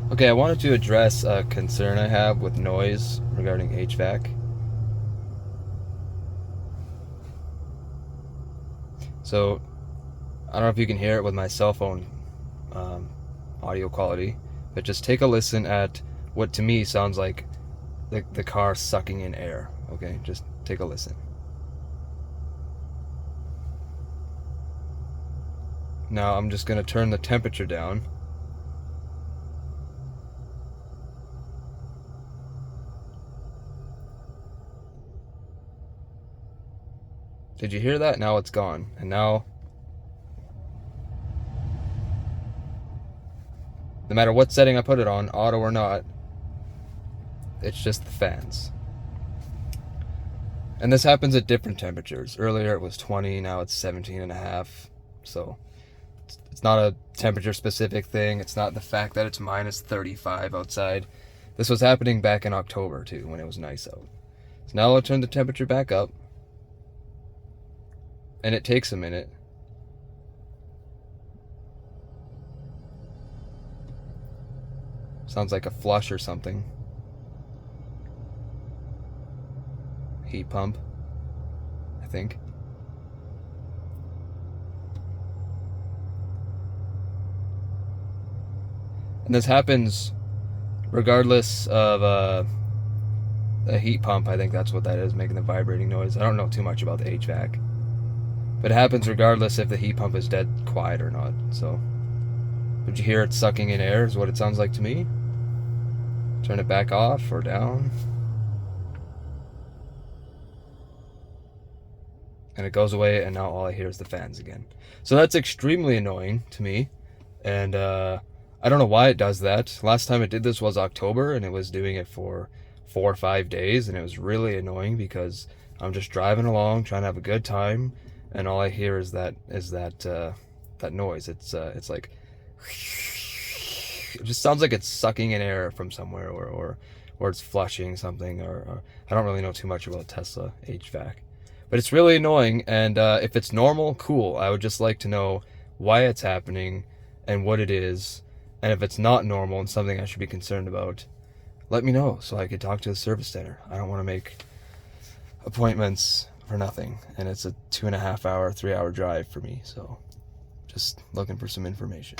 Okay, I wanted to address a concern I have with noise regarding HVAC. So, I don't know if you can hear it with my cell phone um, audio quality, but just take a listen at what to me sounds like the car sucking in air. Okay, just take a listen. Now, I'm just going to turn the temperature down. Did you hear that? Now it's gone. And now, no matter what setting I put it on, auto or not, it's just the fans. And this happens at different temperatures. Earlier it was 20, now it's 17 and a half. So it's not a temperature specific thing. It's not the fact that it's minus 35 outside. This was happening back in October too, when it was nice out. So now I'll turn the temperature back up. And it takes a minute. Sounds like a flush or something. Heat pump, I think. And this happens regardless of a heat pump. I think that's what that is, making the vibrating noise. I don't know too much about the HVAC. But it happens regardless if the heat pump is dead quiet or not. So, would you hear it sucking in air is what it sounds like to me. Turn it back off or down. And it goes away, and now all I hear is the fans again. So that's extremely annoying to me. And I don't know why it does that. Last time it did this was October, and it was doing it for 4 or 5 days, and it was really annoying because I'm just driving along, trying to have a good time, and all I hear is that noise. It's like it just sounds like it's sucking in air from somewhere, or it's flushing something, or I don't really know too much about Tesla HVAC. But it's really annoying, and if it's normal, cool. I would just like to know why it's happening and what it is. And if it's not normal and something I should be concerned about, let me know so I could talk to the service center. I don't want to make appointments for nothing. And it's a 2.5 hour, 3 hour drive for me. So just looking for some information.